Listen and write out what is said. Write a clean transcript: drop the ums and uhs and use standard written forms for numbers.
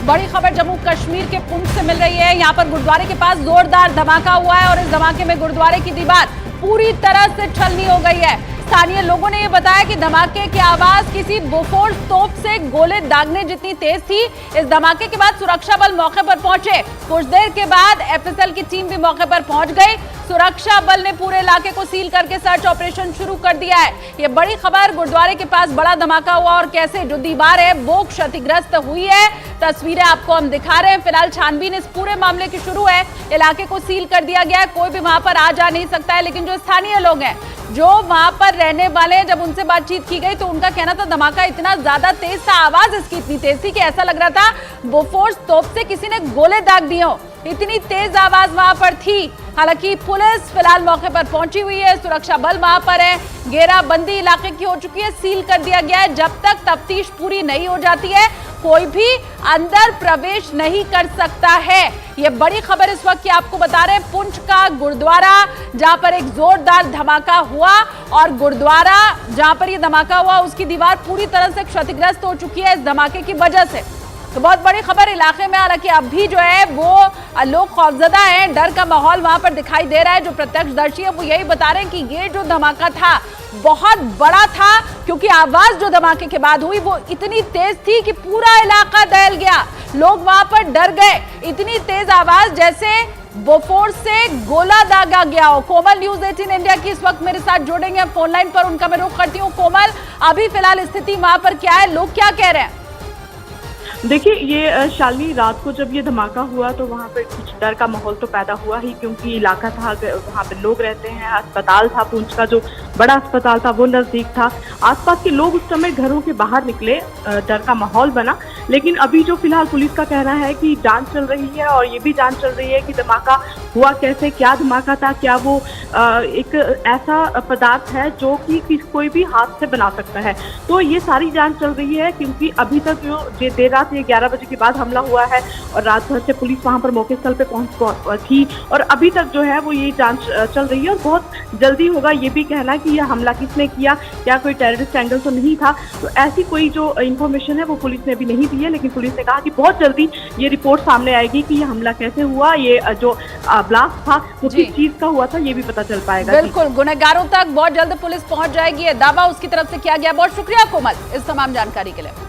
बड़ी खबर जम्मू कश्मीर के पुंछ से मिल रही है। यहाँ पर गुरुद्वारे के पास जोरदार धमाका हुआ है और इस धमाके में गुरुद्वारे की दीवार पूरी तरह से छलनी हो गई है। स्थानीय लोगों ने यह बताया कि धमाके की आवाज किसी बोफोर्स तोप से गोले दागने जितनी तेज थी। इस धमाके के बाद सुरक्षा बल मौके पर पहुंचे। कुछ देर के बाद एफएसएल की टीम भी मौके पर पहुंच गई। सुरक्षा बल ने पूरे इलाके को सील करके सर्च ऑपरेशन शुरू कर दिया है। ये बड़ी खबर, गुरुद्वारे के पास बड़ा धमाका हुआ और कैसे जो दीवार है वो क्षतिग्रस्त हुई है। तस्वीरें आपको हम दिखा रहे हैं। फिलहाल छानबीन इस पूरे मामले की शुरू है। इलाके को सील कर दिया गया है, कोई भी वहां पर आ जा नहीं सकता है। लेकिन जो स्थानीय लोग हैं, जो वहां पर रहने वाले हैं, जब उनसे बातचीत की गई तो उनका कहना था धमाका इतना ज्यादा तेज था, आवाज इसकी इतनी तेज थी कि ऐसा लग रहा था बोफोर्स तोप से किसी ने गोले दाग दिए हो, इतनी तेज आवाज वहां पर थी। हालांकि पुलिस फिलहाल मौके पर पहुंची हुई है, सुरक्षा बल वहां पर है, घेराबंदी इलाके की हो चुकी है, सील कर दिया गया है। जब तक तफ्तीश पूरी नहीं हो जाती है कोई भी अंदर प्रवेश नहीं कर सकता है। ये बड़ी खबर इस वक्त की आपको बता रहे हैं, पुंछ का गुरुद्वारा जहां पर एक जोरदार धमाका हुआ और गुरुद्वारा जहां पर ये धमाका हुआ उसकी दीवार पूरी तरह से क्षतिग्रस्त हो चुकी है इस धमाके की वजह से। तो बहुत बड़ी खबर इलाके में। हालांकि अब भी जो है वो लोग खौफजदा हैं, डर का माहौल वहां पर दिखाई दे रहा है। जो प्रत्यक्षदर्शी है वो यही बता रहे हैं कि ये जो धमाका था बहुत बड़ा था, क्योंकि आवाज जो धमाके के बाद हुई वो इतनी तेज थी कि पूरा इलाका दहल गया, लोग वहां पर डर गए। इतनी तेज आवाज जैसे बोफोर्स से गोला दागा गया हो। कोमल न्यूज़ 18 इंडिया की इस वक्त मेरे साथ जोड़ेंगे फोन लाइन पर, उनका मैं रुख करती हूँ। कोमल, अभी फिलहाल स्थिति वहां पर क्या है, लोग क्या कह रहे हैं? देखिए, ये शालिनी, रात को जब ये धमाका हुआ तो वहाँ पे कुछ डर का माहौल तो पैदा हुआ ही, क्योंकि इलाका था, वहाँ पे लोग रहते हैं, अस्पताल था, पुंछ का जो बड़ा अस्पताल था वो नजदीक था। आसपास के लोग उस समय घरों के बाहर निकले, डर का माहौल बना। लेकिन अभी जो फिलहाल पुलिस का कहना है कि जांच चल रही है और ये भी जांच चल रही है कि धमाका हुआ कैसे, क्या धमाका था, क्या वो एक ऐसा पदार्थ है जो कि कोई भी हाथ से बना सकता है। तो ये सारी जांच चल रही है, क्योंकि अभी तक जो देर रात ये 11 बजे के बाद हमला हुआ है और रात भर से पुलिस वहां पर मौके स्थल पे पहुंच थी और अभी तक जो है वो ये जांच चल रही है और बहुत जल्दी होगा। ये भी कहना कि यह हमला किसने किया, क्या कोई टेररिस्ट एंगल तो नहीं था, तो ऐसी कोई जो इन्फॉर्मेशन है वो पुलिस ने अभी नहीं दी है। लेकिन पुलिस ने कहा कि बहुत जल्दी ये रिपोर्ट सामने आएगी कि ये हमला कैसे हुआ, ये जो ब्लास्ट था वो किस चीज का हुआ था, ये भी पता चल पाएगा। बिल्कुल, गुनहगारों तक बहुत जल्द पुलिस पहुंच जाएगी, ये दावा उसकी तरफ से किया गया। बहुत शुक्रिया कोमल इस तमाम जानकारी के लिए।